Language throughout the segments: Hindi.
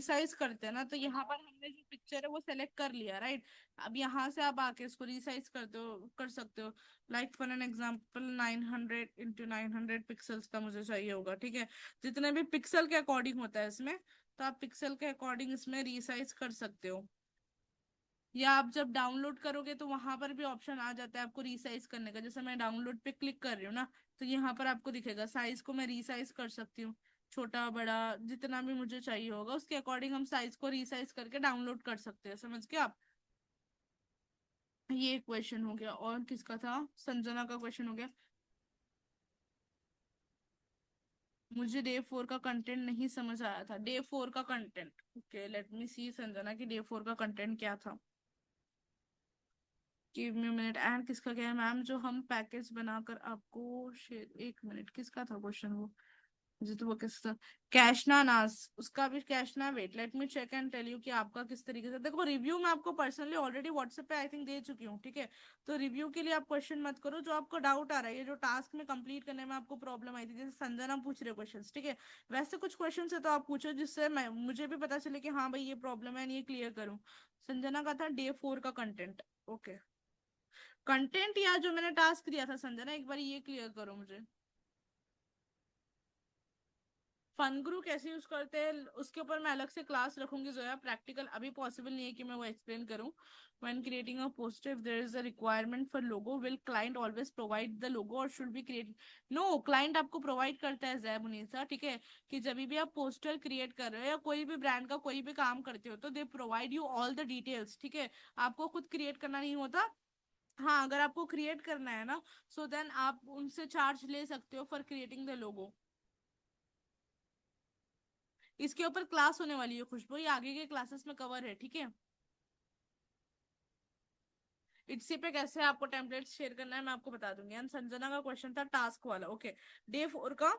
रिसाइज करते हैं ना, तो यहाँ पर हमने जो पिक्चर है वो सेलेक्ट कर लिया, राइट। अब यहाँ से आप आके इसको रिसाइज करते हो, कर सकते हो। Like for an example 900 × 900 pixels का मुझे चाहिए होगा, ठीक है। जितने भी पिक्सल के अकॉर्डिंग होता है इसमें, तो आप पिक्सल के अकॉर्डिंग इसमें रिसाइज कर सकते हो। या आप जब डाउनलोड करोगे तो वहां पर भी ऑप्शन आ जाता है आपको रिसाइज करने का। जैसे मैं डाउनलोड पे क्लिक कर रही हूँ ना, तो यहाँ पर आपको दिखेगा साइज को मैं रिसाइज कर सकती हूँ। छोटा बड़ा जितना भी मुझे चाहिए होगा उसके अकॉर्डिंग हम साइज को रिसाइज करके डाउनलोड कर सकते हैं, समझ गए आप। ये क्वेश्चन हो गया। और किसका था? संजना का क्वेश्चन हो गया। मुझे डे 4 का कंटेंट नहीं समझ आया था। डे 4 का कंटेंट, ओके लेट मी सी संजना की डे 4 का कंटेंट क्या था। Give me minute. एंड किसका क्या है मैम, जो हम पैकेज बनाकर आपको शेयर, एक मिनट किसका था क्वेश्चन वो, मुझे तो वो किसका। कैशना नास, उसका भी कैशना। Wait let me check and tell you कि आपका किस तरीके से। देखो रिव्यू मैं आपको पर्सनली ऑलरेडी व्हाट्सएप पे आई थिंक दे चुकी हूँ, ठीक है। तो रिव्यू के लिए आप क्वेश्चन मत करो। जो आपको डाउट आ रहा है, ये जो टास्क में कंप्लीट करने में आपको प्रॉब्लम आई थी, जैसे संजना पूछ रहे क्वेश्चन, ठीक है। वैसे कुछ क्वेश्चन है तो आप पूछो, जिससे मैं मुझे भी पता चले कि हाँ भाई ये प्रॉब्लम है, ये क्लियर करूँ। संजना का था डे 4 का कंटेंट। ओके, कंटेंट या जो मैंने टास्क दिया था संजना, एक बार ये क्लियर करो मुझे। फन ग्रू कैसे यूज करते हैं उसके ऊपर मैं अलग से क्लास रखूंगी जोया। प्रैक्टिकल अभी पॉसिबल नहीं है कि मैं वो एक्सप्लेन करूं। When creating a poster if there is a requirement for logo will client always provide the logo or should be create. No, client आपको प्रोवाइड करता है जैब मुनीसा, ठीक है। कि जब भी आप पोस्टर क्रिएट कर रहे हो या कोई भी ब्रांड का कोई भी काम करते हो, तो they provide you all the details, ठीक है। आपको खुद क्रिएट करना नहीं होता। हाँ, अगर आपको क्रिएट करना है ना, सो देन आप उनसे चार्ज ले सकते हो फॉर क्रिएटिंग द लोगो। इसके ऊपर क्लास होने वाली है खुशबू, ये आगे के क्लासेस में कवर है, ठीक है। इसी पे कैसे आपको टेम्पलेट शेयर करना है मैं आपको बता दूंगी। एंड संजना का क्वेश्चन था टास्क वाला, ओके। डे 4 का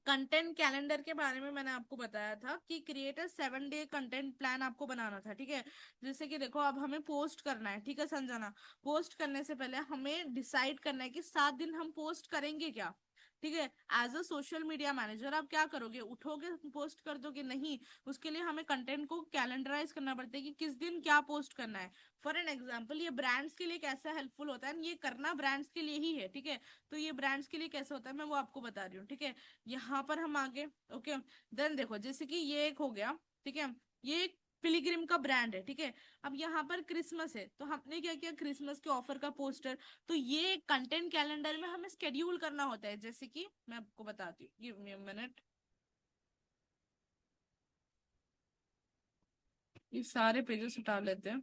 कंटेंट कैलेंडर के बारे में मैंने आपको बताया था कि create a 7 day content plan आपको बनाना था, ठीक है। जैसे कि देखो अब हमें पोस्ट करना है, ठीक है संजना। पोस्ट करने से पहले हमें डिसाइड करना है कि 7 दिन हम पोस्ट करेंगे क्या, ठीक है। As a social media manager आप क्या करोगे, उठोगे पोस्ट कर दोगे? नहीं। उसके लिए हमें कंटेंट को कैलेंडराइज करना पड़ता है कि किस दिन क्या पोस्ट करना है। फॉर एन एग्जाम्पल ये ब्रांड्स के लिए कैसा हेल्पफुल होता है, ये करना ब्रांड्स के लिए ही है, ठीक है। तो ये ब्रांड्स के लिए कैसे होता है मैं वो आपको बता रही हूँ, ठीक है। यहाँ पर हम आगे, ओके। देन देखो जैसे कि ये एक हो गया, ठीक है। ये एक पिलीग्रिम का ब्रांड है, ठीक है। अब यहाँ पर क्रिसमस है, तो हमने क्या किया, क्रिसमस के ऑफर का पोस्टर। तो ये कंटेंट कैलेंडर में हमें स्केड्यूल करना होता है। जैसे कि मैं आपको बताती हूँ, गिव मी अ मिनट। ये सारे पेजेस हटा लेते हैं।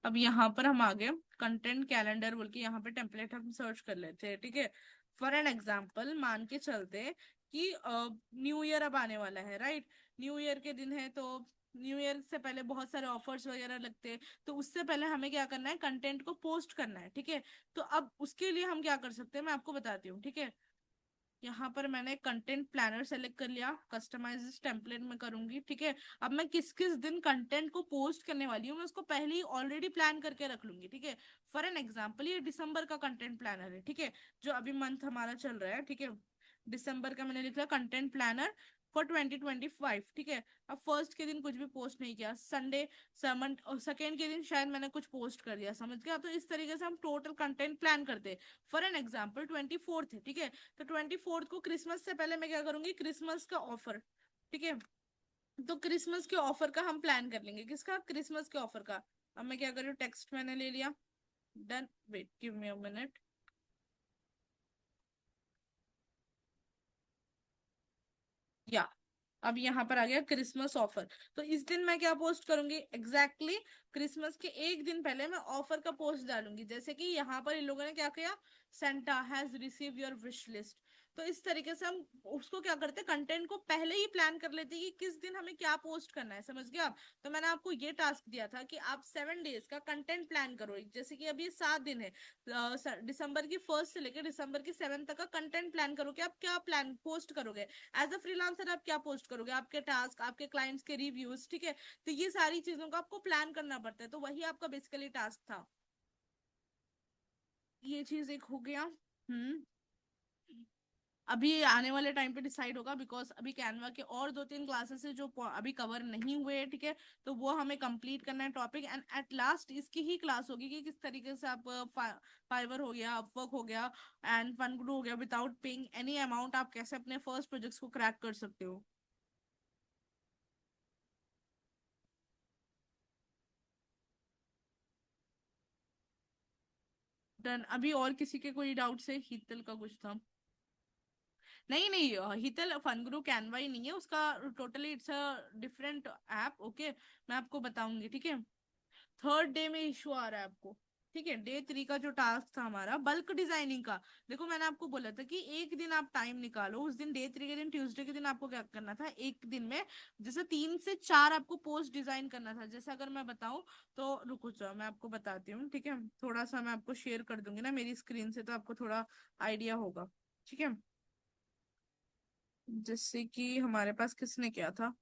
अब यहाँ पर हम आ गए कंटेंट कैलेंडर बोल के, यहाँ पे टेम्पलेट हम सर्च कर लेते हैं, ठीक है। फॉर एन एग्जाम्पल मान के चलते हैं कि न्यू ईयर अब आने वाला है, राइट। न्यू ईयर के दिन है, तो न्यू ईयर से पहले बहुत सारे ऑफर्स वगैरह लगते हैं। तो उससे पहले हमें क्या करना है, कंटेंट को पोस्ट करना है, ठीक है। तो अब उसके लिए हम क्या कर सकते हैं मैं आपको बताती हूँ, ठीक है। यहाँ पर मैंने कंटेंट प्लानर सेलेक्ट कर लिया, कस्टमाइज टेम्पलेट में करूंगी, ठीक है। अब मैं किस किस दिन कंटेंट को पोस्ट करने वाली हूँ मैं उसको पहले ही ऑलरेडी प्लान करके रख लूंगी, ठीक है। फॉर एन एग्जाम्पल ये दिसंबर का कंटेंट प्लानर है, ठीक है। जो अभी मंथ हमारा चल रहा है, ठीक है। दिसंबर का मैंने लिखा कंटेंट प्लानर फॉर 2025, ठीक है। अब फर्स्ट के दिन कुछ भी पोस्ट नहीं किया, संडे समन और सेकेंड के दिन शायद मैंने कुछ पोस्ट कर दिया, समझ गया। तो इस तरीके से हम टोटल कंटेंट प्लान करते हैं। फॉर एन एग्जाम्पल 24th है, ठीक है। तो 24th को क्रिसमस से पहले मैं क्या करूंगी, क्रिसमस का ऑफर, ठीक है। तो क्रिसमस के ऑफर का हम प्लान कर लेंगे, किसका, क्रिसमस के ऑफर का। अब मैं क्या करूँ, टेक्स्ट मैंने ले लिया, done. Wait give me a minute. या अब यहाँ पर आ गया क्रिसमस ऑफर। तो इस दिन मैं क्या पोस्ट करूंगी, एग्जैक्टली क्रिसमस के एक दिन पहले मैं ऑफर का पोस्ट डालूंगी। जैसे कि यहाँ पर इन लोगों ने क्या किया, Santa has receive your wish list. तो इस तरीके से हम उसको क्या करते हैं, कंटेंट को पहले ही प्लान कर लेते हैं कि किस दिन हमें क्या पोस्ट करना है, समझ गए आप। तो मैंने आपको ये टास्क दिया था कि आप 7 डेज का कंटेंट प्लान करो। जैसे कि अभी 7 दिन है, दिसंबर की 1 से लेकर दिसंबर की 7 तक का कंटेंट प्लान करो कि आप क्या प्लान पोस्ट करोगे। एज अ फ्रीलांसर आप क्या पोस्ट करोगे, आपके टास्क, आपके क्लाइंट्स के रिव्यूज, ठीक है। तो ये सारी चीजों का आपको प्लान करना पड़ता है, तो वही आपका बेसिकली टास्क था। ये चीज एक हो गया। हम्म। अभी आने वाले टाइम पे डिसाइड होगा, बिकॉज अभी कैनवा के और 2-3 क्लासेस है जो अभी कवर नहीं हुए हैं, ठीक है। तो वो हमें कंप्लीट करना है टॉपिक, एंड एट लास्ट इसकी ही क्लास होगी कि किस तरीके से आप फाइवर हो गया, अपवर्क हो गया एंड फनगुडू हो गया, विदाउट पेइंग एनी अमाउंट आप कैसे अपने फर्स्ट प्रोजेक्ट्स को क्रैक कर सकते हो। डन। अभी और किसी के कोई डाउट है? हीतल का कुछ था। नहीं नहीं, हितल फनगुरु कैनवा ही नहीं है उसका, totally it's a different app. Okay, मैं आपको बताऊंगी, ठीक है। थर्ड डे में इशू आ रहा है आपको, ठीक है। डे 3 का जो टास्क था हमारा बल्क डिजाइनिंग का, देखो मैंने आपको बोला था कि एक दिन आप टाइम निकालो उस दिन, डे 3 के दिन, ट्यूसडे के दिन आपको क्या करना था, एक दिन में जैसे 3 से 4 आपको पोस्ट डिजाइन करना था। जैसे अगर मैं बताऊं तो रुको जाओ मैं आपको बताती हूँ, ठीक है। थोड़ा सा मैं आपको शेयर कर दूंगी ना मेरी स्क्रीन से, तो आपको थोड़ा आइडिया होगा, ठीक है। जैसे कि हमारे पास किसने किया था,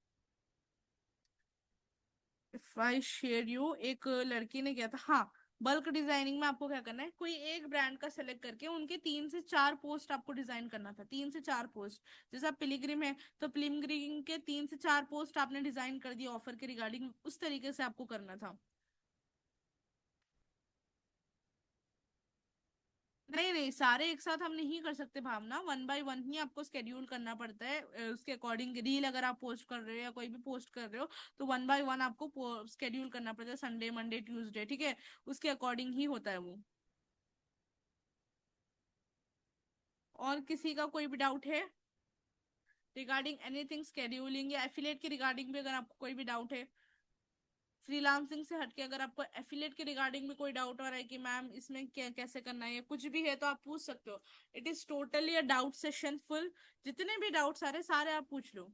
इफ आई शेयर यू, एक लड़की ने किया था, हाँ। बल्क डिजाइनिंग में आपको क्या करना है, कोई एक ब्रांड का सेलेक्ट करके उनके 3 से 4 पोस्ट आपको डिजाइन करना था, 3 से 4 पोस्ट। जैसे आप पिलीग्रिम है तो पिलीग्रिम के 3 से 4 पोस्ट आपने डिजाइन कर दिया ऑफर के रिगार्डिंग, उस तरीके से आपको करना था। नहीं नहीं, सारे एक साथ हम नहीं कर सकते भावना, 1 बाय 1 ही आपको स्केड्यूल करना पड़ता है। उसके अकॉर्डिंग रील अगर आप पोस्ट कर रहे हो या कोई भी पोस्ट कर रहे हो, तो 1 बाय 1 आपको स्केड्यूल करना पड़ता है, संडे मंडे ट्यूसडे, ठीक है। उसके अकॉर्डिंग ही होता है वो। और किसी का कोई भी डाउट है रिगार्डिंग एनीथिंग स्केड्यूलिंग या एफिलेट के रिगार्डिंग भी, अगर आपको कोई भी डाउट है। फ्रीलांसिंग से हटके अगर आपको एफिलेट के रिगार्डिंग में कोई डाउट आ रहा है कि मैम इसमें कैसे करना है, कुछ भी है, तो आप पूछ सकते हो। It is totally a doubt session full. जितने भी डाउट्स आ रहे सारे आप पूछ लो।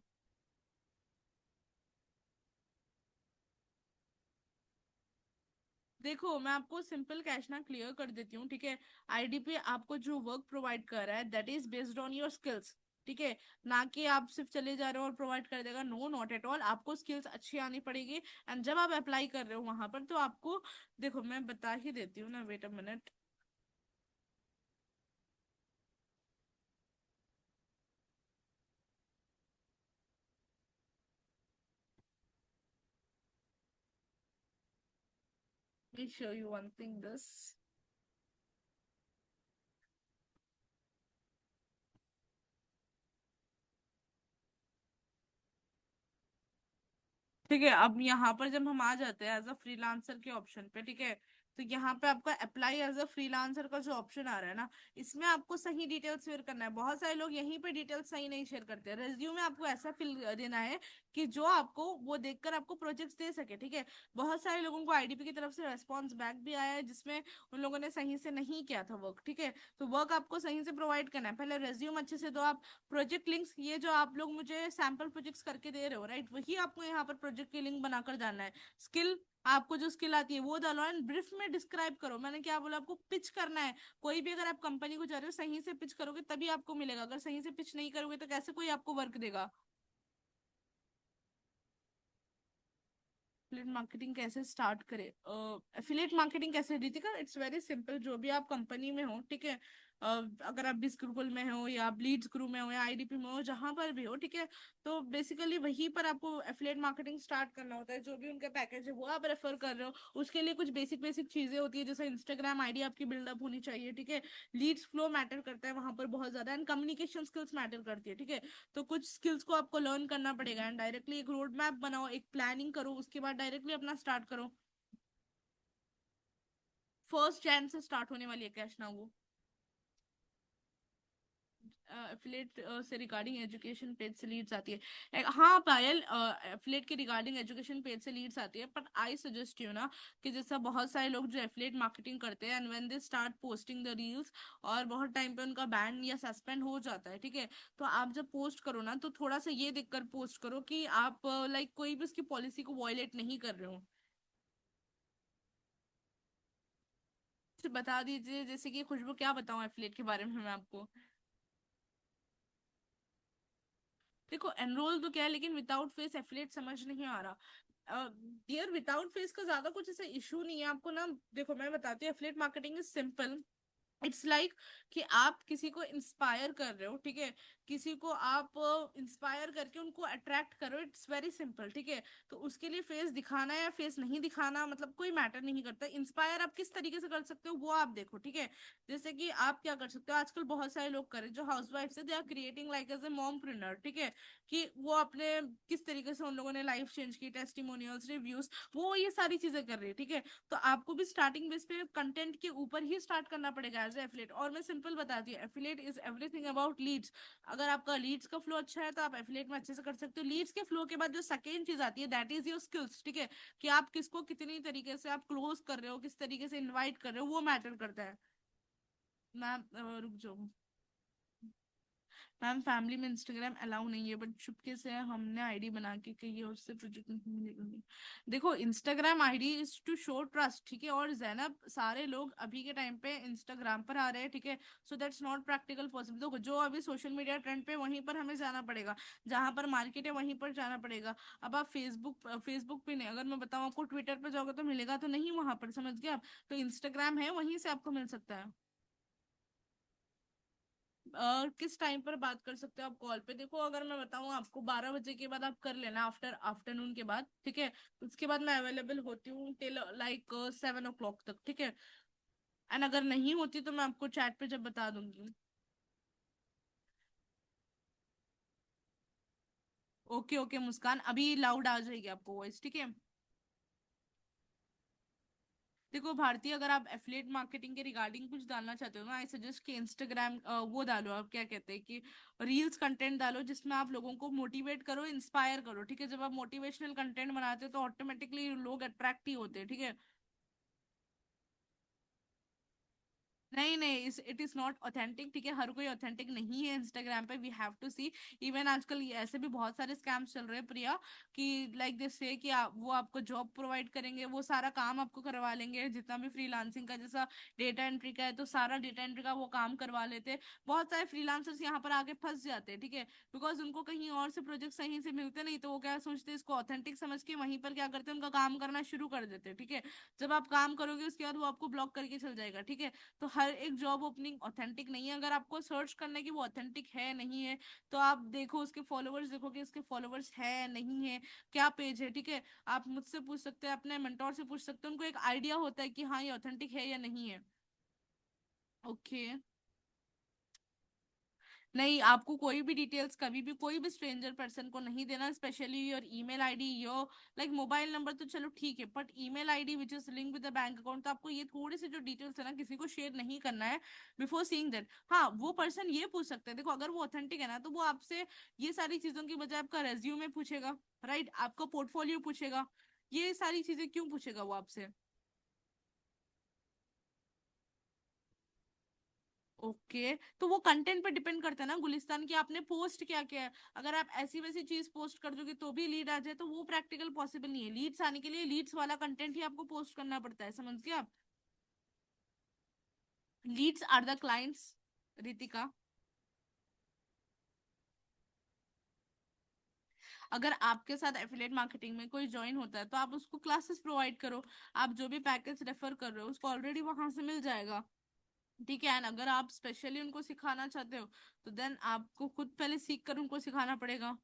देखो मैं आपको सिंपल कैश ना क्लियर कर देती हूँ, ठीक है। आईडीपी आपको जो वर्क प्रोवाइड कर रहा है that is based on your skills, ठीक है। ना कि आप सिर्फ चले जा रहे हो और प्रोवाइड कर देगा, नो नॉट एट ऑल, आपको स्किल्स अच्छी आनी पड़ेगी। एंड जब आप अप्लाई कर रहे हो वहां पर तो आपको, देखो मैं बता ही देती हूँ ना, wait a minute. Let me show you one thing this। ठीक है, अब यहाँ पर जब हम आ जाते हैं एज अ फ्रीलांसर के ऑप्शन पे, ठीक है। तो यहाँ पे आपका अप्लाई एज अ फ्रीलांसर का जो ऑप्शन आ रहा है ना, इसमें आपको सही डिटेल्स शेयर करना है। बहुत सारे लोग यहीं पे डिटेल्स सही नहीं शेयर करते हैं। रेज्यूमे आपको ऐसा फिल देना है कि जो आपको वो देखकर आपको प्रोजेक्ट्स दे सके, ठीक है। बहुत सारे लोगों को आईडीपी की तरफ से रेस्पॉन्स बैक भी आया है जिसमें उन लोगों ने सही से नहीं किया था वर्क, ठीक है। तो वर्क आपको सही से प्रोवाइड करना है, पहले रेज्यूम अच्छे से दो आप। प्रोजेक्ट लिंक्स, ये जो आप लोग मुझे सैम्पल प्रोजेक्ट्स करके दे रहे हो राइट, वही आपको यहाँ पर प्रोजेक्ट की लिंक बनाकर डालना है। स्किल, आपको जो स्किल आती है वो डालो एंड ब्रीफ में डिस्क्राइब करो। मैंने क्या बोला, आपको पिच करना है। कोई भी अगर आप कंपनी को जा रहे हो सही से पिच करोगे तभी आपको मिलेगा, अगर सही से पिच नहीं करोगे तो कैसे कोई आपको वर्क देगा। एफिलिएट मार्केटिंग कैसे स्टार्ट करे, एफिलिएट मार्केटिंग कैसे, रितिका इट्स वेरी सिंपल। जो भी आप कंपनी में हो, ठीक है। अगर आप बिस ग्रुपल में हो या आप लीड्स ग्रुप में हो या आईडीपी में हो, जहां पर भी हो, ठीक है। तो बेसिकली वहीं पर आपको एफिलिएट मार्केटिंग स्टार्ट करना होता है। जो भी उनका पैकेज है वो आप रेफर कर रहे हो, उसके लिए कुछ बेसिक बेसिक चीजें होती है, जैसे इंस्टाग्राम आईडी आपकी बिल्डअप होनी चाहिए, ठीक है। लीड्स फ्लो मैटर करता है वहां पर बहुत ज्यादा, एंड कम्युनिकेशन स्किल्स मैटर करती है, ठीक है। तो कुछ स्किल्स को आपको लर्न करना पड़ेगा एंड डायरेक्टली एक रोड मैप बनाओ, एक प्लानिंग करो, उसके बाद डायरेक्टली अपना स्टार्ट करो। 1 जैन से स्टार्ट होने वाली है कैश ना वो। एफिलेट से रिगार्डिंग एजुकेशन पेज से लीड्स आती है। हाँ पायल, एफिलेट के रिगार्डिंग एजुकेशन पेज से लीड्स आती है, बट आई सजेस्ट यू ना कि जैसा बहुत सारे लोग जो एफिलेट मार्केटिंग करते हैं and when they start posting the reels, और बहुत टाइम पे उनका बैन या सस्पेंड हो जाता है, ठीक है। तो आप जब पोस्ट करो ना तो थोड़ा सा ये देखकर पोस्ट करो कि आप लाइक कोई भी उसकी पॉलिसी को वॉयलेट नहीं कर रहे हो। तो बता दीजिए, जैसे कि खुशबू क्या बताऊं एफिलेट के बारे में मैं आपको। देखो एनरोल तो क्या है, लेकिन विदाउट फेस एफिलिएट समझ नहीं आ रहा। यार विदाउट फेस का ज्यादा कुछ ऐसा इशू नहीं है आपको ना। देखो मैं बताती हूँ, affiliate marketing is simple. It's like कि आप किसी को इंस्पायर कर रहे हो, ठीक है, किसी को आप इंस्पायर करके उनको अट्रैक्ट करो, इट्स वेरी सिंपल, ठीक है। तो उसके लिए फेस दिखाना या फेस नहीं दिखाना मतलब कोई मैटर नहीं करता। इंस्पायर आप किस तरीके से कर सकते हो वो आप देखो, ठीक है। जैसे कि आप क्या कर सकते हो, आजकल बहुत सारे लोग कर रहे हैं जो हाउस वाइफ है, they are creating like as a mompreneur, ठीक है, कि वो अपने किस तरीके से उन लोगों ने लाइफ चेंज की, टेस्टिमोनियल्स, रिव्यूज, वो ये सारी चीजें कर रही है, ठीक है। तो आपको भी स्टार्टिंग बेस पे कंटेंट के ऊपर ही स्टार्ट करना पड़ेगा एज एफिलेट। और मैं सिंपल बताती हूँ, affiliate is everything about leads. अगर आपका लीड्स का फ्लो अच्छा है तो आप एफिलेट में अच्छे से कर सकते हो। लीड्स के फ्लो के बाद जो सेकेंड चीज आती है दैट इज योर स्किल्स, ठीक है, कि आप किसको कितनी तरीके से आप क्लोज कर रहे हो, किस तरीके से इन्वाइट कर रहे हो, वो मैटर करता है। मैम रुक जाओ मैम, फैमिली में इंस्टाग्राम अलाउ नहीं है, बट चुपके से हमने आईडी बना के कही है, उससे प्रोजेक्ट नहीं मिलेगा। देखो, Instagram ID is to show trust, ठीक है, और जैनब सारे लोग अभी के टाइम पे इंस्टाग्राम पर आ रहे हैं, ठीक है। So that's not practical possible. देखो, जो अभी सोशल मीडिया ट्रेंड पे वहीं पर हमें जाना पड़ेगा, जहां पर मार्केट है वहीं पर जाना पड़ेगा। अब आप फेसबुक पे नहीं, अगर मैं बताऊँ आपको ट्विटर पे जाओगे तो मिलेगा तो नहीं वहां पर, समझ गए आप। तो इंस्टाग्राम है, वहीं से आपको मिल सकता है। किस टाइम पर बात कर सकते हो आप कॉल पे? देखो, अगर मैं बताऊं आपको, 12 बजे के बाद आप कर लेना, आफ्टरनून के बाद, ठीक है। उसके बाद मैं अवेलेबल होती हूँ टिल लाइक 7 o'clock तक, ठीक है। एंड अगर नहीं होती तो मैं आपको चैट पे जब बता दूंगी। ओके ओके मुस्कान, अभी लाउड आ जाएगी आपको वॉइस, ठीक है। देखो भारती, अगर आप एफिलिएट मार्केटिंग के रिगार्डिंग कुछ डालना चाहते हो ना, आई सजेस्ट कि इंस्टाग्राम वो डालो, आप क्या कहते हैं कि रील्स कंटेंट डालो, जिसमें आप लोगों को मोटिवेट करो, इंस्पायर करो, ठीक है। जब आप मोटिवेशनल कंटेंट बनाते हो तो ऑटोमेटिकली लोग अट्रैक्ट ही होते हैं, ठीक है। नहीं नहीं, इट इज नॉट ऑथेंटिक, ठीक है, हर कोई ऑथेंटिक नहीं है इंस्टाग्राम पे, we have to see. Even आजकल ऐसे भी बहुत सारे स्कैम्स चल रहे हैं प्रिया, कि लाइक दिस से कि वो आपको जॉब प्रोवाइड करेंगे, वो सारा काम आपको करवा लेंगे, जितना भी फ्रीलांसिंग का, जैसा डेटा एंट्री का है तो सारा डेटा एंट्री का वो काम करवा लेते हैं। बहुत सारे फ्रीलांसर्स यहाँ पर आके फंस जाते हैं, ठीक है, बिकॉज उनको कहीं और से प्रोजेक्ट सही से मिलते नहीं, तो वो क्या सोचते हैं, इसको ऑथेंटिक समझ के वहीं पर क्या करते हैं, उनका काम करना शुरू कर देते हैं, ठीक है। जब आप काम करोगे उसके बाद वो आपको ब्लॉक करके चल जाएगा, ठीक है। तो हर एक जॉब ओपनिंग ऑथेंटिक नहीं है। अगर आपको सर्च करना है कि वो ऑथेंटिक है नहीं है, तो आप देखो उसके फॉलोवर्स, देखो कि उसके फॉलोवर्स है नहीं है, क्या पेज है, ठीक है। आप मुझसे पूछ सकते हैं, अपने मेंटोर से पूछ सकते हैं, उनको एक आइडिया होता है कि हाँ ये ऑथेंटिक है या नहीं है। ओके। नहीं, आपको कोई भी डिटेल्स कभी भी कोई भी स्ट्रेंजर पर्सन को नहीं देना, specially your email ID, your like mobile number तो चलो ठीक है, but email ID which is link with the bank account, तो आपको ये थोड़े से जो डिटेल्स है ना किसी को शेयर नहीं करना है बिफोर सीइंग दैट। हाँ, वो पर्सन ये पूछ सकते हैं, देखो अगर वो ऑथेंटिक है ना तो वो आपसे ये सारी चीजों की बजाय आपका रेज्यूमे पूछेगा, राइट, आपका पोर्टफोलियो पूछेगा, ये सारी चीजें क्यों पूछेगा वो आपसे? ओके, तो वो कंटेंट पे डिपेंड करता है ना गुलिस्तान, की आपने पोस्ट क्या किया है। अगर आप ऐसी वैसी चीज पोस्ट कर दोगे तो भी लीड आ जाए, तो वो प्रैक्टिकल पॉसिबल नहीं है। लीड्स आने के लिए लीड्स वाला कंटेंट ही आपको पोस्ट करना पड़ता है, समझ गए आप। Leads are the clients, Ritika. अगर आपके साथ एफिलिएट मार्केटिंग में कोई ज्वाइन होता है तो आप उसको क्लासेस प्रोवाइड करो। आप जो भी पैकेज रेफर कर रहे हो उसको ऑलरेडी वहां से मिल जाएगा, ठीक है। एंड अगर आप स्पेशली उनको सिखाना चाहते हो तो देन आपको खुद पहले सीख कर उनको सिखाना पड़ेगा।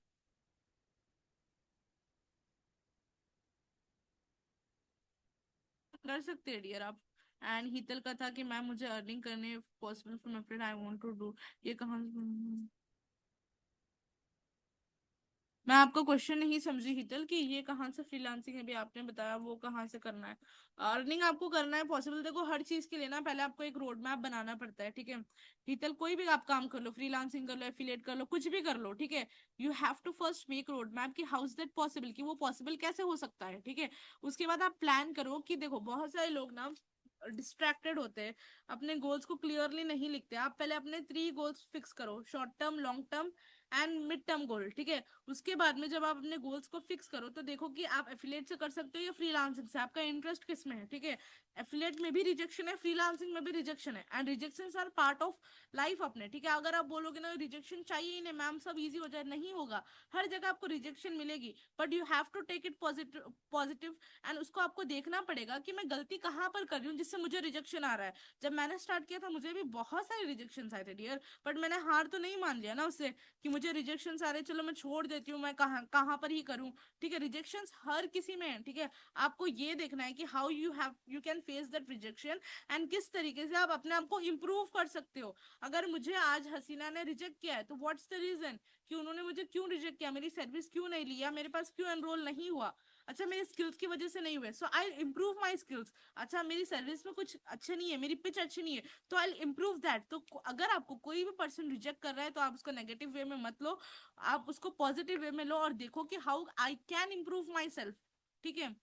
कर सकते हैं डियर आप। एंड हीतल का था कि मैम मुझे अर्निंग करने possible from affiliate, I want to do. ये कहाँ मैं आपका क्वेश्चन नहीं समझी हितल, कि ये कहाँ से फ्रीलांसिंग है, भी आपने बताया वो कहाँ से करना है। अर्निंग आपको करना है पॉसिबल, देखो हर चीज के लिए ना पहले आपको एक रोड मैप बनाना पड़ता है, ठीक है। हितल, कोई भी आप काम कर लो, फ्रीलांसिंग कर लो, एफिलिएट कर लो, कुछ भी कर लो, ठीक है। You have to first make road map कि हाउ इज दैट पॉसिबल, कि वो पॉसिबल कैसे हो सकता है, ठीक है। उसके बाद आप प्लान करो कि देखो बहुत सारे लोग ना डिस्ट्रैक्टेड होते हैं, अपने गोल्स को क्लियरली नहीं लिखते। आप पहले अपने 3 गोल्स फिक्स करो, short term, long term and mid term goal, ठीक है। उसके बाद में जब आप अपने गोल्स को फिक्स करो तो देखो कि आप एफिलिएट से कर सकते हो या फ्रीलांसिंग से, आपका इंटरेस्ट किस में है, ठीक है। एफिलिएट में भी रिजेक्शन है, फ्रीलांसिंग में भी रिजेक्शन है, and rejection are part of life अपने, ठीक है। अगर आप बोलोगे ना रिजेक्शन चाहिए ही नहीं मैम, सब इजी हो जाए, नहीं होगा। हर जगह आपको रिजेक्शन मिलेगी, but you have to take it positive positive, and उसको आपको देखना पड़ेगा कि मैं गलती कहाँ पर कर रही हूँ जिससे मुझे रिजेक्शन आ रहा है। जब मैंने स्टार्ट किया था मुझे भी बहुत सारे रिजेक्शन आए थे डियर, बट मैंने हार तो नहीं मान लिया ना उससे कि मुझे रिजेक्शन आ रहे, चलो मैं छोड़ देती हूँ, मैं कहाँ कहाँ पर ही करूँ, ठीक है। रिजेक्शन हर किसी में है, ठीक है। आपको ये देखना है कि how you can face that rejection, and किस तरीके से आप अपने आप को इम्प्रूव कर सकते हो। अगर मुझे आज हसीना ने रिजेक्ट किया है तो व्हाट्स द रीजन कि उन्होंने मुझे क्यों रिजेक्ट किया, मेरी सर्विस क्यों नहीं लिया, मेरे पास क्यों एनरोल नहीं हुआ। अच्छा मेरी स्किल्स की वजह से नहीं हुए, सो आई इम्प्रूव माई स्किल्स। अच्छा मेरी सर्विस में कुछ अच्छे नहीं है, मेरी पिच अच्छी नहीं है, तो आई इम्प्रूव दैट। तो अगर आपको कोई भी पर्सन रिजेक्ट कर रहा है तो आप उसको नेगेटिव वे में मत लो, आप उसको पॉजिटिव वे में लो और देखो कि how I can improve my self, ठीक है।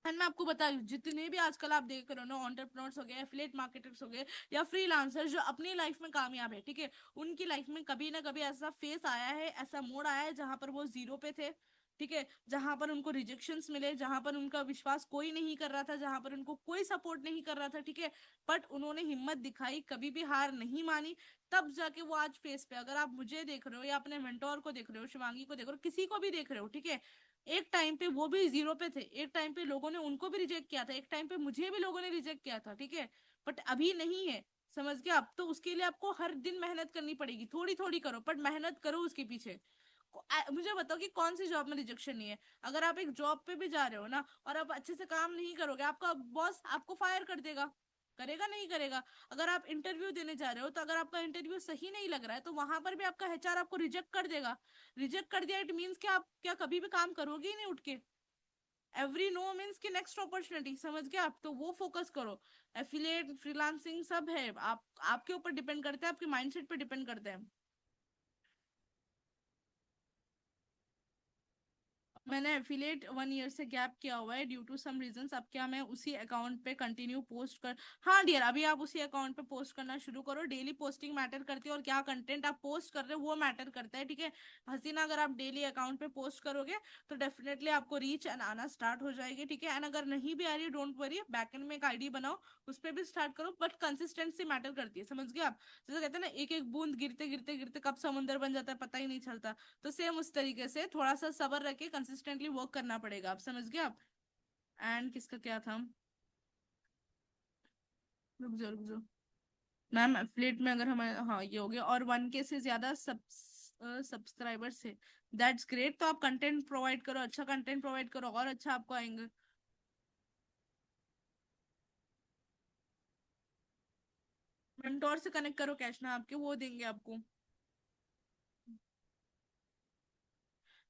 एंड मैं आपको बता रही हूँ जितने भी आजकल आप देख रहे हो ना, एंटरप्रेन्योर्स हो गए, एफिलिएट मार्केटर्स हो गए, या फ्रीलांसर जो अपनी लाइफ में कामयाब है, ठीक है, उनकी लाइफ में कभी ना कभी ऐसा फेस आया है, ऐसा मोड़ आया है जहां पर वो जीरो पे थे, ठीक है। जहां पर उनको रिजेक्शंस मिले, जहां पर उनका विश्वास कोई नहीं कर रहा था, जहां पर उनको कोई सपोर्ट नहीं कर रहा था, ठीक है। बट उन्होंने हिम्मत दिखाई, कभी भी हार नहीं मानी, तब जाके वो आज फेस पे। अगर आप मुझे देख रहे हो या अपने मेंटोर को देख रहे हो, शिवांगी को देख रहे हो, किसी को भी देख रहे हो, ठीक है, एक टाइम पे वो भी जीरो पे थे, एक टाइम पे लोगों ने उनको भी रिजेक्ट किया था, एक टाइम पे मुझे भी लोगों ने रिजेक्ट किया था, ठीक है। बट अभी नहीं है, समझ गए आप। तो उसके लिए आपको हर दिन मेहनत करनी पड़ेगी, थोड़ी थोड़ी करो बट मेहनत करो उसके पीछे। मुझे बताओ कि कौन सी जॉब में रिजेक्शन नहीं है। अगर आप एक जॉब पे भी जा रहे हो ना और आप अच्छे से काम नहीं करोगे, आपका बॉस आपको फायर कर देगा, करेगा नहीं करेगा। अगर आप इंटरव्यू देने जा रहे हो तो अगर आपका इंटरव्यू सही नहीं लग रहा है तो वहां पर भी आपका एचआर आपको रिजेक्ट कर देगा। रिजेक्ट कर दिया इट मीन्स कि आप क्या कभी भी काम करोगे ही नहीं उठ के। एवरी नो मीन्स की नेक्स्ट अपॉर्चुनिटी, समझ गए आप। तो वो फोकस करो। एफिलिएट फ्रीलांसिंग सब है, आप आपके ऊपर डिपेंड करता है, आपके माइंडसेट पे डिपेंड करता है। मैंने एफिलिएट 1 ईयर से गैप किया हुआ है ड्यू टू सम रीजंस। अब क्या मैं उसी अकाउंट पे कंटिन्यू पोस्ट कर, हाँ डियर अभी आप उसी अकाउंट पे पोस्ट करना शुरू करो। डेली पोस्टिंग मैटर करती है और क्या कंटेंट आप पोस्ट कर रहे हो वो मैटर करता है, ठीक है। हसीना अगर आप डेली अकाउंट पे पोस्ट करोगे तो डेफिनेटली आपको रीच एंड आना स्टार्ट हो जाएगी, ठीक है। एंड अगर नहीं भी आ रही है डोंट वरी, बैकएंड में एक आईडी बनाओ, उस पर भी स्टार्ट करो, बट कंसिस्टेंसी मैटर करती है, समझ गए आप। जैसे कहते हैं ना एक एक बूंद गिरते गिरते गिरते कब समुंदर बन जाता है पता ही नहीं चलता। तो सेम उस तरीके से थोड़ा सा सब्र रखे, कंसिस्टेंटली वर्क करना पड़ेगा, आप समझ गए आप। एंड किसका क्या था, रुक जाओ रुक जाओ। मैम एफिलिएट में अगर हमारे, हाँ ये हो गया, और 1K से ज्यादा सब्सक्राइबर्स है, दैट्स ग्रेट। तो आप कंटेंट प्रोवाइड करो, अच्छा कंटेंट प्रोवाइड करो और अच्छा आपको आएंगे। मेंटोर से कनेक्ट करो, कैशना आपके वो देंगे आपको।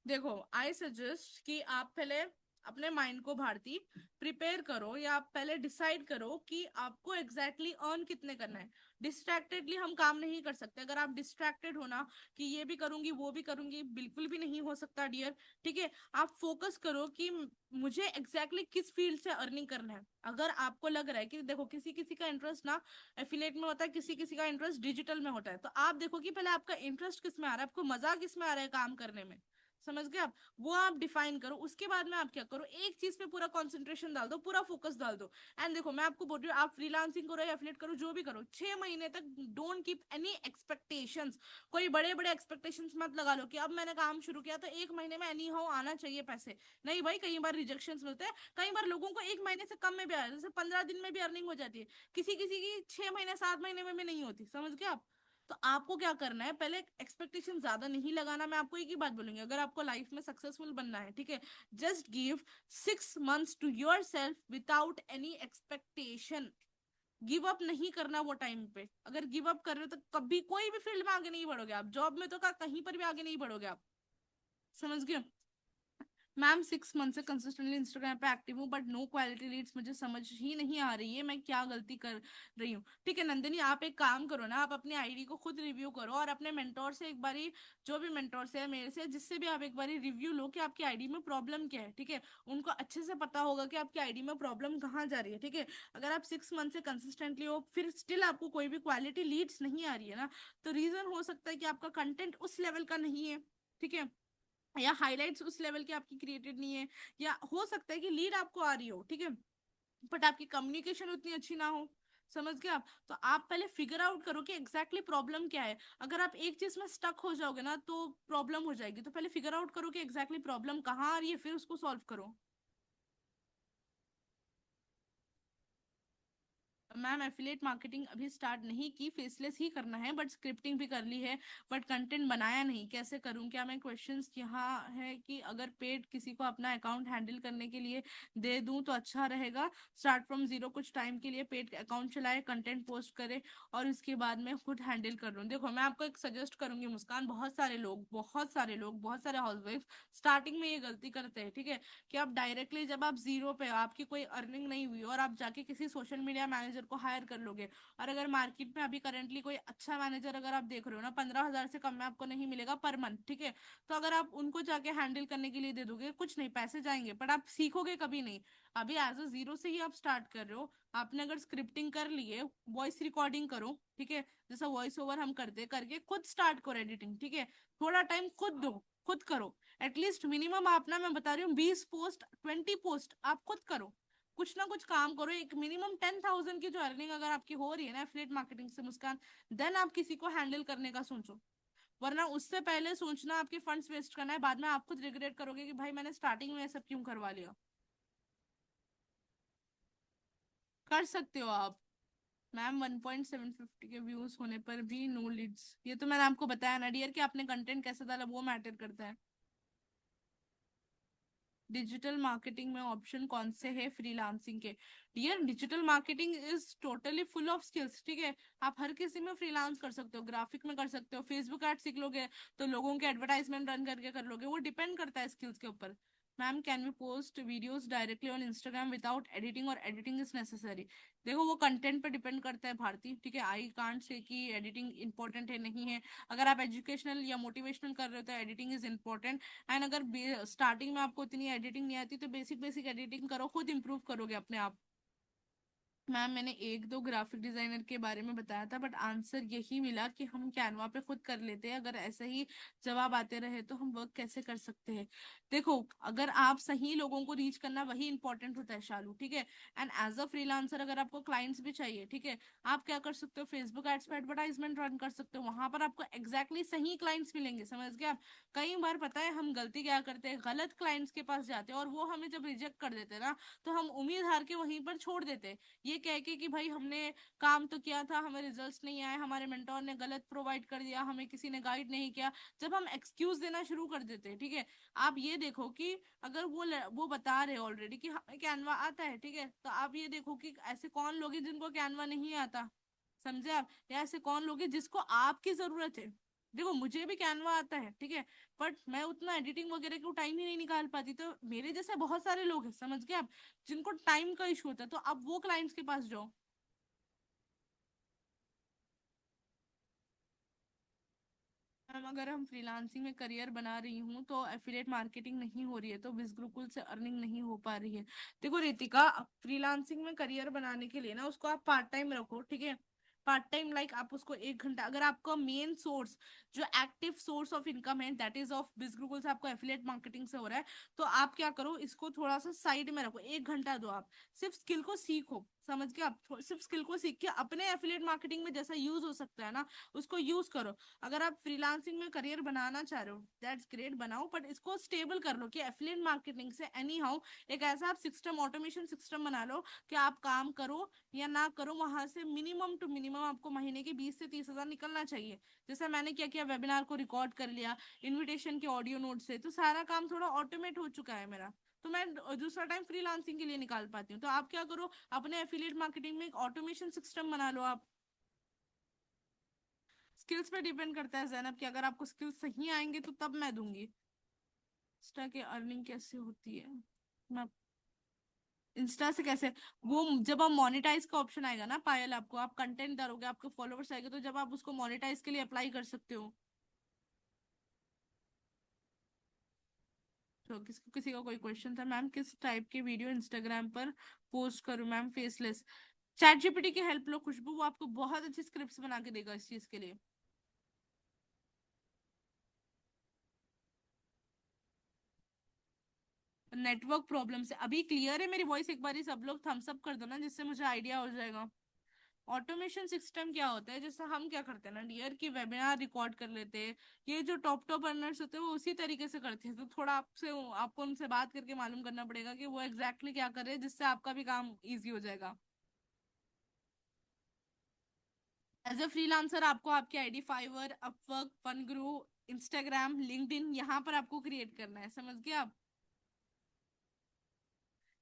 देखो आई सजेस्ट कि आप पहले अपने माइंड को भारती प्रिपेयर करो, या आप पहले डिसाइड करो कि आपको एग्जैक्टली अर्न कितने करना है। डिस्ट्रैक्टेडली हम काम नहीं कर सकते। अगर आप डिस्ट्रैक्टेड हो ना कि ये भी करूंगी वो भी करूंगी, बिल्कुल भी नहीं हो सकता डियर, ठीक है। आप फोकस करो कि मुझे एग्जैक्टली किस फील्ड से अर्निंग करना है। अगर आपको लग रहा है कि देखो किसी किसी का इंटरेस्ट ना एफिलेट में होता है, किसी किसी का इंटरेस्ट डिजिटल में होता है, तो आप देखो कि पहले आपका इंटरेस्ट किस में आ रहा है, आपको मजा किस में आ रहा है काम करने में, समझ गए आप। वो आप डिफाइन करो, उसके बाद में आप क्या करो, एक चीज पे पूरा कंसंट्रेशन डाल दो, पूरा फोकस डाल दो। एंड देखो मैं आपको बोल रही हूँ, आप फ्रीलांसिंग करो या एफिलिएट करो जो भी करो, 6 महीने तक डोंट कीप एनी एक्सपेक्टेशंस। कोई बड़े बड़े एक्सपेक्टेशंस मत लगा लो कि अब मैंने काम शुरू किया तो 1 महीने में एनी हाउ आना चाहिए पैसे। नहीं भाई, कई बार रिजेक्शन मिलते हैं, कई बार लोगों को 1 महीने से कम में भी आ जैसे 15 दिन में भी अर्निंग हो जाती है, किसी किसी की 6 महीने 7 महीने में भी नहीं होती, समझ गए आप। तो आपको क्या करना है, पहले एक्सपेक्टेशन ज्यादा नहीं लगाना। मैं आपको एक ही बात बोलूंगी, अगर आपको लाइफ में सक्सेसफुल बनना है, ठीक है, just give 6 months to yourself without any expectation. Give up नहीं करना वो टाइम पे। अगर गिव अप कर रहे हो तो कभी कोई भी फील्ड में आगे नहीं बढ़ोगे आप, जॉब में तो कहीं पर भी आगे नहीं बढ़ोगे आप, समझ गए। मैम 6 मंथ से कंसिस्टेंटली इंस्टाग्राम पे एक्टिव हूँ बट नो क्वालिटी लीड्स, मुझे समझ ही नहीं आ रही है मैं क्या गलती कर रही हूँ। ठीक है नंदिनी, आप एक काम करो ना, आप अपनी आईडी को खुद रिव्यू करो और अपने मेंटोर से एक बारी, जो भी मेंटोर से है मेरे से जिससे भी, आप एक बारी रिव्यू लो कि आपकी आईडी में प्रॉब्लम क्या है, ठीक है। उनको अच्छे से पता होगा कि आपकी आईडी में प्रॉब्लम कहाँ जा रही है, ठीक है। अगर आप 6 मंथ से कंसिस्टेंटली हो फिर स्टिल आपको कोई भी क्वालिटी लीड्स नहीं आ रही है ना, तो रीजन हो सकता है कि आपका कंटेंट उस लेवल का नहीं है, ठीक है। या हाइलाइट्स उस लेवल की आपकी क्रिएटेड नहीं है, या हो सकता है कि लीड आपको आ रही हो, ठीक है, बट आपकी कम्युनिकेशन उतनी अच्छी ना हो। समझ गए आप? तो आप पहले फिगर आउट करो कि एग्जैक्टली प्रॉब्लम क्या है। अगर आप एक चीज में स्टक हो जाओगे ना तो प्रॉब्लम हो जाएगी। तो पहले फिगर आउट करो कि एग्जैक्टली प्रॉब्लम कहाँ आ रही है, फिर उसको सॉल्व करो। मैम एफिलिएट मार्केटिंग अभी स्टार्ट नहीं की, फेसलेस ही करना है, बट स्क्रिप्टिंग भी कर ली है, बट कंटेंट बनाया नहीं, कैसे करूं? क्या मैं क्वेश्चंस यहाँ है कि अगर पेड किसी को अपना अकाउंट हैंडल करने के लिए दे दूं तो अच्छा रहेगा? स्टार्ट फ्रॉम जीरो, कुछ टाइम के लिए पेड अकाउंट चलाए, कंटेंट पोस्ट करे, और इसके बाद मैं खुद हैंडल कर लूँ। देखो मैं आपको एक सजेस्ट करूंगी मुस्कान, बहुत सारे हाउसवाइफ स्टार्टिंग में ये गलती करते हैं, ठीक है, कि आप डायरेक्टली जब आप जीरो पे हो, आपकी कोई अर्निंग नहीं हुई और आप जाके किसी सोशल मीडिया मैनेजर को हायर कर लोगे, और अगर मार्केट में अभी करंटली कोई अच्छा मैनेजर अगर आप देख रहे हो ना, 15,000 से कम में आपको नहीं मिलेगा पर मंथ, ठीक है, तो अगर आप उनको जाके हैंडल करने के लिए दे दोगे, कुछ नहीं, पैसे जाएंगे, बट आप सीखोगे कभी नहीं। अभी एज अ जीरो से ही आप स्टार्ट कर रहे हो। आपने अगर स्क्रिप्टिंग कर ली है, वॉइस रिकॉर्डिंग करो, ठीक है, जैसा वॉइस ओवर हम करते करके खुद स्टार्ट करो एडिटिंग, ठीक है, थोड़ा टाइम खुद दो, खुद करो। एटलीस्ट मिनिमम आप ना, मैं बता रही हूँ, 20 पोस्ट, 20 पोस्ट आप खुद करो, कुछ ना कुछ काम करो। एक मिनिमम 10,000 की जो अर्निंग अगर आपकी हो रही है ना एफिलिएट मार्केटिंग से मुस्कान, देन आप किसी को हैंडल करने का सोचो। वरना उससे पहले सोचना आपके फंड्स वेस्ट करना है, बाद में आप खुद रिग्रेट करोगे कि भाई मैंने स्टार्टिंग में ये सब क्यों करवा लिया। कर सकते हो आप। मैम 1.750 के व्यूज होने पर भी नो लीड्स, ये तो मैंने आपको बताया ना डियर कि आपने कंटेंट कैसे डाला वो मैटर करता है। डिजिटल मार्केटिंग में ऑप्शन कौन से है फ्रीलांसिंग के? Dear digital marketing is totally full of skills, ठीक है, आप हर किसी में फ्रीलांस कर सकते हो, ग्राफिक में कर सकते हो, फेसबुक एड सीख लोगे तो लोगों के एडवर्टाइजमेंट रन करके कर लोगे, वो डिपेंड करता है स्किल्स के ऊपर। Ma'am can we post videos directly on Instagram without editing और एडिटिंग इज नेसेसरी? देखो वो कंटेंट पे डिपेंड करता है भारती, ठीक है, आई कांट से कि एडिटिंग इंपॉर्टेंट है नहीं है। अगर आप एजुकेशनल या मोटिवेशनल कर रहे हो तो एडिटिंग इज इंपॉर्टेंट। एंड अगर स्टार्टिंग में आपको इतनी एडिटिंग नहीं आती तो बेसिक बेसिक एडिटिंग करो, खुद इंप्रूव करोगे अपने आप। मैम मैंने एक दो ग्राफिक डिजाइनर के बारे में बताया था, बट आंसर यही मिला कि हम कैनवा पे खुद कर लेते हैं। अगर ऐसे ही जवाब आते रहे तो हम वर्क कैसे कर सकते हैं? देखो अगर आप सही लोगों को रीच करना वही इंपॉर्टेंट होता है शालू, ठीक है। एंड एज अ फ्रीलांसर अगर आपको क्लाइंट्स भी चाहिए, ठीक है, आप क्या कर सकते हो, फेसबुक एड्स पे एडवर्टाइजमेंट रन कर सकते हो, वहां पर आपको एग्जैक्टली सही क्लाइंट्स मिलेंगे। समझ गए आप? कई बार पता है हम गलती क्या करते हैं, गलत क्लाइंट्स के पास जाते हैं और वो हमें जब रिजेक्ट कर देते हैं ना, तो हम उम्मीद हार के वहीं पर छोड़ देते हैं, ये कह के कि भाई हमने काम तो किया था, हमें रिजल्ट्स नहीं आए, हमारे मेंटोर ने गलत प्रोवाइड कर दिया, हमें किसी ने गाइड नहीं किया। जब हम एक्सक्यूज देना शुरू कर देते हैं, ठीक है, आप ये देखो कि अगर वो बता रहे ऑलरेडी कि हमें कैनवा आता है, ठीक है, तो आप ये देखो कि ऐसे कौन लोग हैं जिनको कैनवा नहीं आता। समझे आप? या ऐसे कौन लोग हैं जिसको आपकी जरूरत है। देखो मुझे भी कैनवा आता है, ठीक है, बट मैं उतना एडिटिंग वगैरह को टाइम ही नहीं निकाल पाती, तो मेरे जैसे बहुत सारे लोग हैं, समझ गए आप, जिनको टाइम का इशू होता है, तो आप वो क्लाइंट्स के पास जाओ। मैम अगर हम फ्रीलांसिंग में करियर बना रही हूँ तो एफिलिएट मार्केटिंग नहीं हो रही है तो बिजग्रुकुल से अर्निंग नहीं हो पा रही है। देखो रितिका, फ्रीलांसिंग में करियर बनाने के लिए ना उसको आप पार्ट टाइम रखो, ठीक है, पार्ट टाइम लाइक आप उसको 1 घंटा, अगर आपका मेन सोर्स जो एक्टिव सोर्स ऑफ इनकम है दैट इज ऑफ बिजग्रुकुल से आपको एफिलिएट मार्केटिंग से हो रहा है, तो आप क्या करो, इसको थोड़ा सा साइड में रखो, 1 घंटा दो आप, सिर्फ स्किल को सीखो। समझ के आप सिर्फ स्किल को सीख के अपने एफिलिएट मार्केटिंग में जैसा यूज हो सकता है ना उसको यूज करो। अगर आप फ्रीलांसिंग में करियर बनाना चाह रहे हो दैट्स ग्रेट, बनाओ, बट इसको स्टेबल कर लो कि एफिलिएट मार्केटिंग से एनी हाउ एक ऐसा आप सिस्टम, ऑटोमेशन सिस्टम बना लो कि आप काम करो या ना करो, वहां से मिनिमम टू मिनिमम आपको महीने के 20 से 30 हजार निकलना चाहिए। जैसे मैंने क्या किया, वेबिनार को रिकॉर्ड कर लिया इनविटेशन के ऑडियो नोट से, तो सारा काम थोड़ा ऑटोमेट हो चुका है मेरा, तो मैं दूसरा टाइम फ्रीलांसिंग के लिए निकाल पाती हूँ। तो आप क्या करो, अपने एफिलिएट मार्केटिंग में एक ऑटोमेशन सिस्टम बना लो आप। स्किल्स पे डिपेंड करता है जैनब कि अगर आपको स्किल्स सही आएंगे तो तब मैं दूंगी। इंस्टा की अर्निंग कैसे होती है? मैं इंस्टा से कैसे, वो जब आप मोनेटाइज का ऑप्शन आएगा ना पायल, आपको आप कंटेंट डालोगे आपके फॉलोवर्स आएंगे, तो जब आप उसको मोनेटाइज के लिए अप्लाई कर सकते हो। तो किसी किसी का कोई क्वेश्चन था मैम, किस टाइप की वीडियो इंस्टाग्राम पर पोस्ट करूं? Ma'am faceless. चैट जीपीटी की हेल्प लो खुशबू, वो आपको बहुत अच्छी स्क्रिप्ट्स बना के देगा इस चीज के लिए। नेटवर्क प्रॉब्लम से। अभी क्लियर है मेरी वॉइस? एक बार सब लोग थम्स अप कर दो ना, जिससे मुझे आइडिया हो जाएगा। ऑटोमेशन सिस्टम क्या होता है? जैसे हम क्या करते हैं ना डियर, की वेबिनार रिकॉर्ड कर लेते हैं। ये जो टॉप टॉप अर्नर्स होते हैं वो उसी तरीके से करते हैं। तो थोड़ा आपको उनसे बात करके मालूम करना पड़ेगा कि वो एग्जैक्टली क्या कर रहे हैं, जिससे आपका भी काम इजी हो जाएगा। एज ए फ्रीलांसर आपको आपकी आईडी फाइवर, अपवर्क, फनग्रू, इंस्टाग्राम, लिंक्डइन यहाँ पर आपको क्रिएट करना है, समझ गए आप?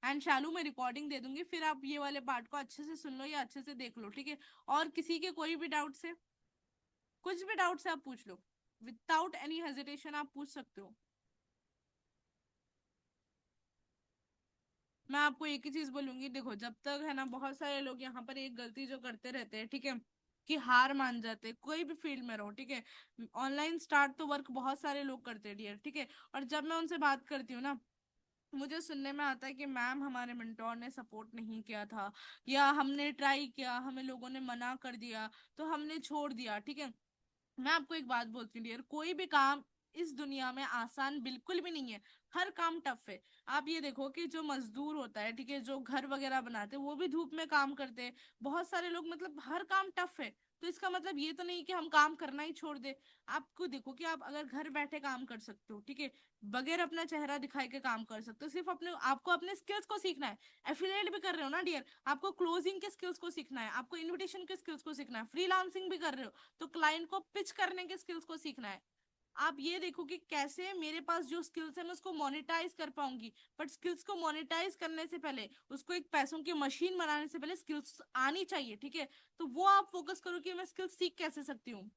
एंड शालू मैं रिकॉर्डिंग दे दूंगी, फिर आप ये वाले पार्ट को अच्छे से सुन लो या अच्छे से देख लो, ठीक है? और किसी के कोई भी डाउट से, कुछ भी डाउट से आप पूछ लो, विदाउट एनी हेजिटेशन आप पूछ सकते हो। मैं आपको एक ही चीज बोलूंगी, देखो जब तक है ना, बहुत सारे लोग यहाँ पर एक गलती जो करते रहते हैं, ठीक है, कि हार मान जाते हैं, कोई भी फील्ड में रहो, ठीक है। ऑनलाइन स्टार्ट तो वर्क बहुत सारे लोग करते हैं डियर, ठीक है। और जब मैं उनसे बात करती हूँ ना, मुझे सुनने में आता है कि मैम हमारे मेंटोर ने सपोर्ट नहीं किया था, या हमने ट्राई किया, हमें लोगों ने मना कर दिया, तो हमने छोड़ दिया, ठीक है। मैं आपको एक बात बोलती हूँ डियर, कोई भी काम इस दुनिया में आसान बिल्कुल भी नहीं है। हर काम टफ है। आप ये देखो कि जो मजदूर होता है, ठीक है, जो घर वगैरह बनाते हैं वो भी धूप में काम करते हैं। बहुत सारे लोग, मतलब हर काम टफ है। तो इसका मतलब ये तो नहीं कि हम काम करना ही छोड़ दे। आपको देखो कि आप अगर घर बैठे काम कर सकते हो, ठीक है, बगैर अपना चेहरा दिखाए के काम कर सकते हो, सिर्फ अपने आपको अपने स्किल्स को सीखना है। एफिलिएट भी कर रहे हो ना डियर, आपको क्लोजिंग के स्किल्स को सीखना है, आपको इनविटेशन के स्किल्स को सीखना है, फ्रीलांसिंग भी कर रहे हो तो क्लाइंट को पिच करने के स्किल्स को सीखना है। आप ये देखो कि कैसे मेरे पास जो स्किल्स है मैं उसको मोनेटाइज कर पाऊंगी। बट स्किल्स को मोनेटाइज करने से पहले, उसको एक पैसों की मशीन बनाने से पहले स्किल्स आनी चाहिए, ठीक है। तो वो आप फोकस करो कि मैं स्किल्स सीख कैसे सकती हूँ।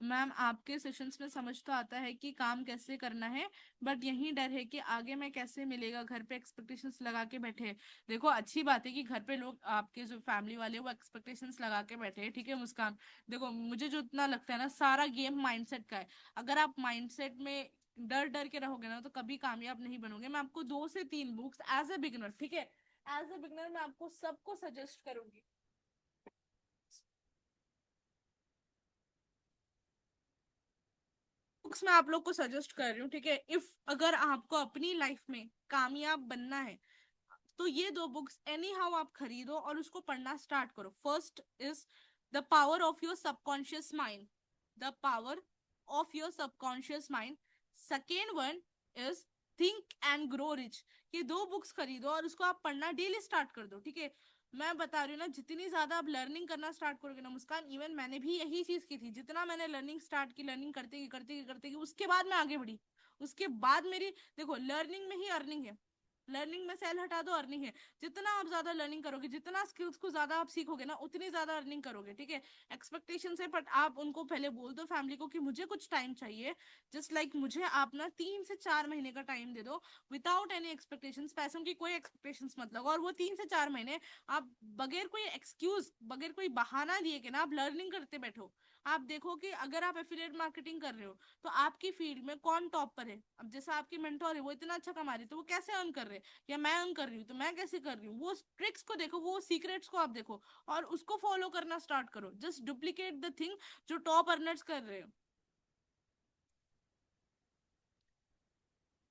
मैम आपके सेशंस में समझ तो आता है कि काम कैसे करना है, बट यही डर है कि आगे में कैसे मिलेगा, घर पे एक्सपेक्टेशंस लगा के बैठे हैं। देखो अच्छी बात है कि घर पे लोग, आपके जो फैमिली वाले वो एक्सपेक्टेशंस लगा के बैठे हैं, ठीक है मुस्कान। देखो मुझे जो इतना लगता है ना, सारा गेम माइंडसेट का है। अगर आप माइंडसेट में डर डर के रहोगे ना, तो कभी कामयाब नहीं बनोगे। मैं आपको 2 से 3 बुक्स एज ए बिगनर, ठीक है, एज ए बिगनर मैं आपको सबको सजेस्ट करूंगी। बुक्स मैं आप लोग को सजेस्ट कर रही हूँ, ठीक है। इफ अगर आपको अपनी लाइफ में कामयाब बनना है, तो ये 2 बुक्स एनी हाउ आप खरीदो और उसको पढ़ना स्टार्ट करो। First is the power of your subconscious mind, the power of your subconscious mind. Second one is think and grow rich. ये 2 बुक्स खरीदो और उसको आप पढ़ना डेली स्टार्ट कर दो, ठीक है। मैं बता रही हूँ ना, जितनी ज्यादा आप लर्निंग करना स्टार्ट करोगे ना मुस्कान, इवन मैंने भी यही चीज की थी, जितना मैंने लर्निंग स्टार्ट की, लर्निंग करते उसके बाद मैं आगे बढ़ी। उसके बाद मेरी, देखो लर्निंग में ही अर्निंग है। लर्निंग में सेल हटा दो, अर्निंग है। जितना आप ज्यादा लर्निंग करोगे, जितना स्किल्स को ज्यादा आप सीखोगे ना, उतनी ज्यादा अर्निंग करोगे, ठीक है। एक्सपेक्टेशन है, बट आप उनको पहले बोल दो फैमिली को कि मुझे कुछ टाइम चाहिए। जस्ट लाइक मुझे आप ना 3 से 4 महीने का टाइम दे दो, विदाउट एनी एक्सपेक्टेशंस, पैसों की कोई एक्सपेक्टेशंस मत लगाओ। और वो 3 से 4 महीने आप बगैर कोई एक्सक्यूज, बगैर कोई बहाना दिए के ना आप लर्निंग करते बैठो। आप देखो कि अगर आप एफिलिएट मार्केटिंग कर रहे हो, तो आपकी फील्ड में कौन टॉप पर है। अब जैसा आपकी मेंटोर है, वो इतना अच्छा कमा रही है, तो वो कैसे अर्न कर रहे हैं, या मैं अर्न कर रही हूँ तो मैं कैसे कर रही हूँ। वो ट्रिक्स को देखो, वो सीक्रेट्स को आप देखो, और उसको फॉलो करना स्टार्ट करो। जस्ट डुप्लीकेट द थिंग जो टॉप अर्नर्स कर रहे हो।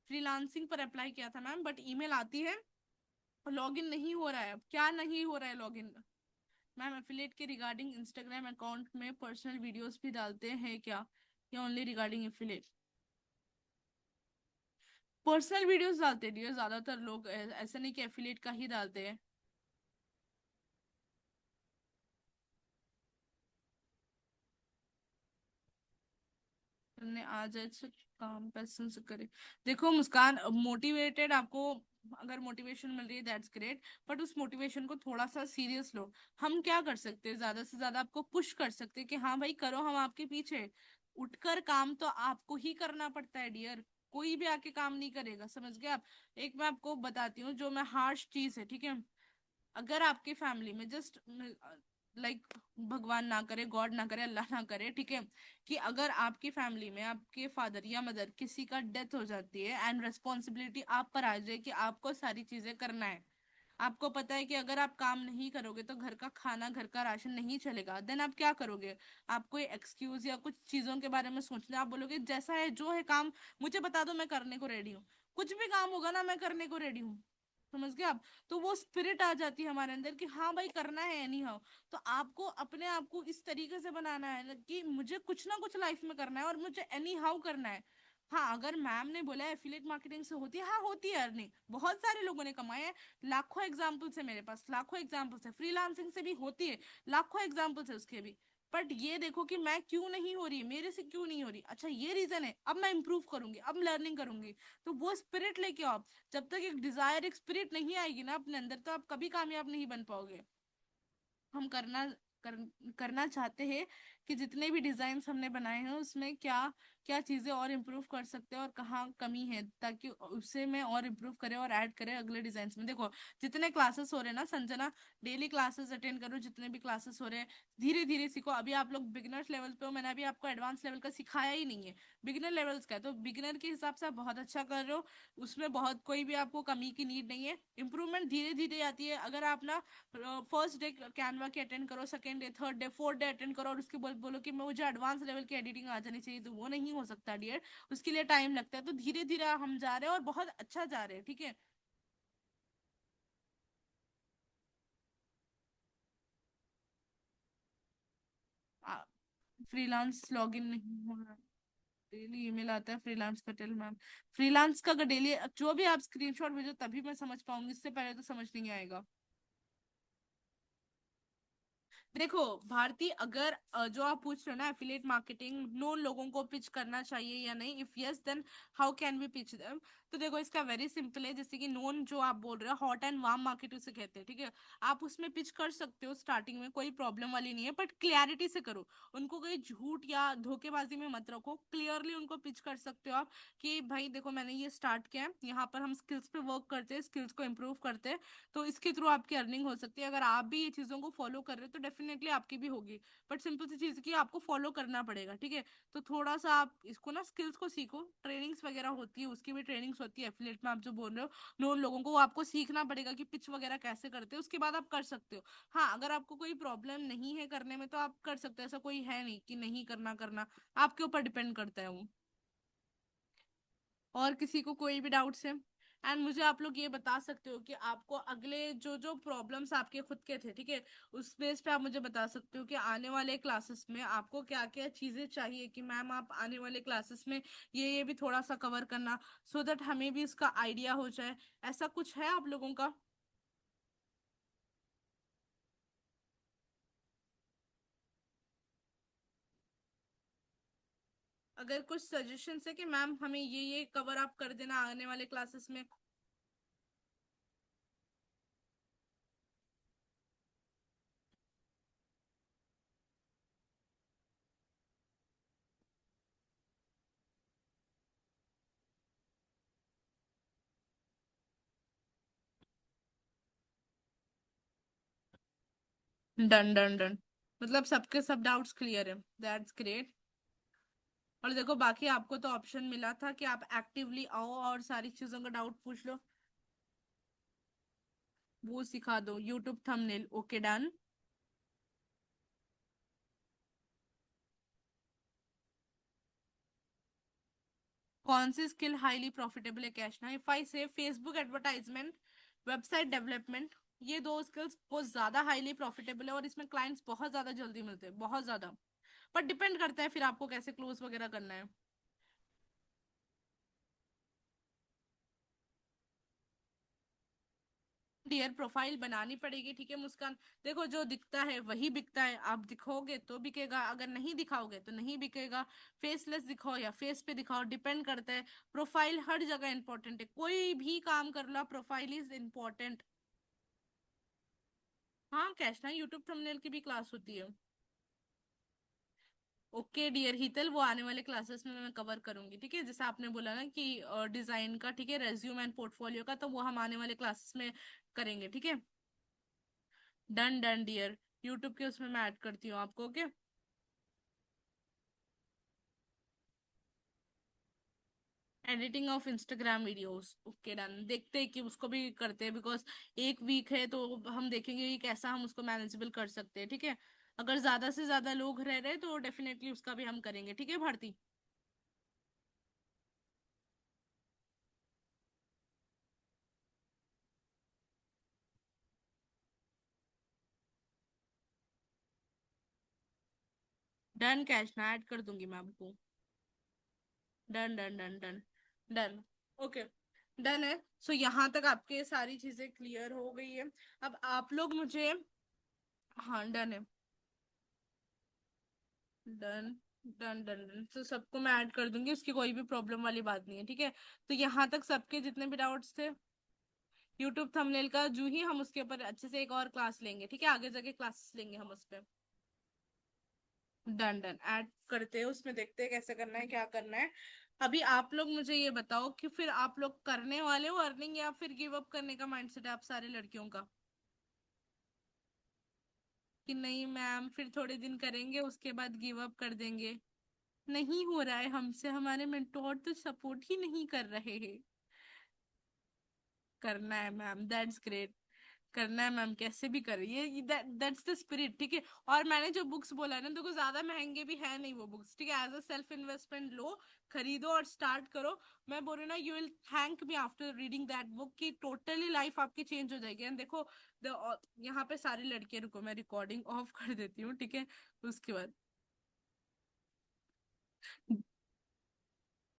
फ्रीलांसिंग पर अप्लाई किया था मैम, बट ईमेल आती है, लॉगिन नहीं हो रहा है। अब क्या नहीं हो रहा है लॉगिन? मैम एफिलिएट के रिगार्डिंग इंस्टाग्राम अकाउंट में पर्सनल वीडियोस भी डालते हैं क्या, या only regarding affiliate? Personal videos डालते हैं ज्यादातर लोग, ऐसा नहीं कि एफिलिएट का ही डालते हैं। करने आ जाए तो काम पैशन से करे। देखो मुस्कान, मोटिवेटेड आपको अगर मोटिवेशन मिल रही है दैट्स ग्रेट, बट उस मोटिवेशन को थोड़ा सा सीरियस लो। हम क्या कर सकते हैं, ज्यादा से ज्यादा आपको पुश कर सकते हैं कि हाँ भाई करो, हम आपके पीछे हैं। उठकर काम तो आपको ही करना पड़ता है डियर, कोई भी आके काम नहीं करेगा, समझ गए आप? एक मैं आपको बताती हूँ जो मैं हार्श चीज है, ठीक है। अगर आपकी फैमिली में जस्ट लाइक, भगवान ना करे, गॉड ना करे, अल्लाह ना करे, ठीक है, कि अगर आपकी फैमिली में आपके फादर या मदर किसी का डेथ हो जाती है, एंड रेस्पॉन्सिबिलिटी आप पर आ जाए कि आपको सारी चीजें करना है, आपको पता है कि अगर आप काम नहीं करोगे तो घर का खाना, घर का राशन नहीं चलेगा, देन आप क्या करोगे? आप कोई एक्सक्यूज या कुछ चीजों के बारे में सोचना, आप बोलोगे जैसा है जो है काम मुझे बता दो, मैं करने को रेडी हूँ। कुछ भी काम होगा ना, मैं करने को रेडी हूँ। समझ गए आप? तो वो स्पिरिट आ जाती है हमारे अंदर कि हाँ भाई करना है एनी हाउ। तो आपको अपने आप को इस तरीके से बनाना है ना कि मुझे कुछ ना कुछ लाइफ में करना है और मुझे एनी हाउ करना है। हाँ, अगर मैम ने बोला है एफिलिएट मार्केटिंग से होती है, हाँ होती है अर्निंग, बहुत सारे लोगों ने कमाए हैं। लाखों एग्जाम्पल्स है मेरे पास, लाखों एग्जाम्पल्स है। फ्रीलांसिंग से भी होती है, लाखों एग्जाम्पल्स है उसके भी। बट ये देखो कि मैं क्यों नहीं हो रही, मेरे से क्यों नहीं हो रही, अच्छा ये रीजन है, अब मैं इंप्रूव करूंगी, अब लर्निंग करूंगी। तो वो स्पिरिट लेके आओ आप। जब तक एक डिजायर, एक स्पिरिट नहीं आएगी ना अपने अंदर, तो आप कभी कामयाब नहीं बन पाओगे। हम कर, करना चाहते हैं कि जितने भी डिजाइन हमने बनाए हैं उसमें क्या क्या चीजें और इम्प्रूव कर सकते हैं और कहाँ कमी है, ताकि उससे में और इम्प्रूव करें और ऐड करें अगले डिजाइन में। देखो जितने क्लासेस हो रहे हैं ना संजना, डेली क्लासेस अटेंड करो, जितने भी क्लासेस हो रहे हैं धीरे धीरे सीखो। अभी आप लोग बिगिनर्स लेवल पे हो, मैंने अभी आपको एडवांस लेवल का सिखाया ही नहीं है, बिगिनर लेवल्स का है। तो बिगिनर के हिसाब से आप बहुत अच्छा कर रहे हो, उसमें बहुत कोई भी आपको कमी की नीड नहीं है। इंप्रूवमेंट धीरे धीरे आती है। अगर आप ना फर्स्ट डे कैनवा के अटेंड करो, second day, third day, fourth day attend करो और उसके बोलो कि मुझे एडवांस लेवल की एडिटिंग आ जानी चाहिए, तो वो नहीं हो सकता डियर। उसके लिए टाइम लगता है। तो धीरे धीरे हम जा रहे हैं और बहुत अच्छा जा रहे हैं, ठीक है। फ्रीलांस लॉगिन नहीं हो रहा, डेली ईमेल आता है फ्रीलांस का, टेल मैम। फ्रीलांस का अगर डेली जो भी आप स्क्रीनशॉट भेजो तभी मैं समझ पाऊंगी, इससे पहले तो समझ नहीं आएगा। देखो भारती, अगर जो आप पूछ रहे हो ना एफिलिएट मार्केटिंग नोन लोगों को पिच करना चाहिए या नहीं, if yes then how can we pitch them. तो देखो इसका वेरी सिंपल है। जैसे कि नोन जो आप बोल रहे हो, हॉट एंड वार्म मार्केट उसे कहते हैं, ठीक है। आप उसमें पिच कर सकते हो, स्टार्टिंग में कोई प्रॉब्लम वाली नहीं है, बट क्लियरिटी से करो। उनको कोई झूठ या धोखेबाजी में मत रखो, क्लियरली उनको पिच कर सकते हो आप कि भाई देखो मैंने ये स्टार्ट किया है, यहाँ पर हम स्किल्स पे वर्क करते हैं, स्किल्स को इम्प्रूव करते हैं, तो इसके थ्रू आपकी अर्निंग हो सकती है। अगर आप भी ये चीजों को फॉलो कर रहे हो तो डेफिनेटली आपकी भी होगी। बट सिंपल सी चीज की आपको फॉलो करना पड़ेगा, ठीक है। तो थोड़ा सा आप इसको ना स्किल्स को सीखो, ट्रेनिंग्स वगैरह होती है, उसकी भी ट्रेनिंग्स होती है एफिलिएट में। आप जो बोल रहे हो नोन लोगों को, वो आपको सीखना पड़ेगा कि पिच वगैरह कैसे करते हैं, उसके बाद आप कर सकते हो। हाँ, अगर आपको कोई प्रॉब्लम नहीं है करने में तो आप कर सकते हो, ऐसा कोई है नहीं कि नहीं करना, करना आपके ऊपर डिपेंड करता है वो। और किसी को कोई भी डाउट्स है? एंड मुझे आप लोग ये बता सकते हो कि आपको अगले जो जो प्रॉब्लम्स आपके खुद के थे, ठीक है, उस बेस पे आप मुझे बता सकते हो कि आने वाले क्लासेस में आपको क्या क्या चीजें चाहिए कि मैम आप आने वाले क्लासेस में ये भी थोड़ा सा कवर करना, सो दैट हमें भी इसका आइडिया हो जाए। ऐसा कुछ है आप लोगों का? अगर कुछ सजेशन है कि मैम हमें ये कवर आप कर देना आने वाले क्लासेस में। Done done done. मतलब सबके सब डाउट्स क्लियर है, दैट्स ग्रेट। और देखो बाकी आपको तो ऑप्शन मिला था कि आप एक्टिवली आओ और सारी चीजों का डाउट पूछ लो, वो सिखा दो, यूट्यूब थंबनेल, ओके डन। कौन सी स्किल हाईली प्रॉफिटेबल है कैश ना? इफ आई से फेसबुक एडवर्टाइजमेंट, वेबसाइट डेवलपमेंट, ये दो स्किल्स बहुत ज्यादा हाईली प्रॉफिटेबल है और इसमें क्लाइंट्स बहुत ज्यादा जल्दी मिलते हैं, बहुत ज्यादा। पर डिपेंड करता है फिर आपको कैसे क्लोज वगैरह करना है। डियर प्रोफाइल बनानी पड़ेगी, ठीक है मुस्कान। देखो जो दिखता है वही बिकता है, आप दिखोगे तो बिकेगा, अगर नहीं दिखाओगे तो नहीं बिकेगा। फेसलेस दिखाओ या फेस पे दिखाओ, डिपेंड करता है। प्रोफाइल हर जगह इंपॉर्टेंट है, कोई भी काम कर लो, प्रोफाइल इज इम्पोर्टेंट। हाँ कैश ना यूट्यूब थंबनेल की भी क्लास होती है। ओके डियर हीतल, वो आने वाले क्लासेस में मैं कवर करूंगी, ठीक है। जैसे आपने बोला ना कि डिजाइन का, ठीक है, रेज्यूम एंड पोर्टफोलियो का, तो वो हम आने वाले क्लासेस में करेंगे, ठीक है। डन डन डियर, यूट्यूब के उसमें मैं ऐड करती हूँ आपको, okay. Editing of Instagram videos, okay done. देखते हैं कि उसको भी करते हैं, बिकॉज एक वीक है तो हम देखेंगे कि कैसा हम उसको मैनेजेबल कर सकते हैं, ठीक है। अगर ज्यादा से ज्यादा लोग रह रहे तो डेफिनेटली उसका भी हम करेंगे, ठीक है भारती। डन, कैश ना ऐड कर दूंगी मैं आपको। Done done done done done. Okay, done है। सो यहाँ तक आपके सारी चीजें क्लियर हो गई है। अब आप लोग मुझे, हाँ डन है। डन डन डन डन, तो सबको मैं ऐड कर दूंगी, उसकी कोई भी प्रॉब्लम वाली बात नहीं है, ठीक है। तो यहाँ तक सबके जितने भी डाउट्स थे यूट्यूब थंबनेल का, जो ही हम उसके ऊपर अच्छे से एक और क्लास लेंगे, ठीक है, आगे जाके क्लासेस लेंगे हम उस पे। डन डन, ऐड करते हैं उसमें, देखते हैं कैसे करना है, क्या करना है। अभी आप लोग मुझे ये बताओ कि फिर आप लोग करने वाले हो अर्निंग, या फिर गिव अप करने का माइंडसेट है आप सारे लड़कियों का, कि नहीं मैम फिर थोड़े दिन करेंगे उसके बाद गिव अप कर देंगे। नहीं हो रहा है हमसे, हमारे मेंटोर तो सपोर्ट ही नहीं कर रहे हैं। करना है मैम, दैट्स ग्रेट। करना है मैम, कैसे भी करिए, दैट्स द स्पिरिट, ठीक है। और मैंने जो बुक्स बोला है ना, देखो ज्यादा महंगे भी है नहीं वो बुक्स, ठीक है, एज अ सेल्फ इन्वेस्टमेंट लो, खरीदो और स्टार्ट करो। मैं बोल रही हूँ ना, you will thank me after reading that book, की टोटली लाइफ आपकी चेंज हो जाएगी। एंड देखो, यहाँ पे सारी लड़कियां, रुको मैं रिकॉर्डिंग ऑफ कर देती हूँ, ठीक है, उसके बाद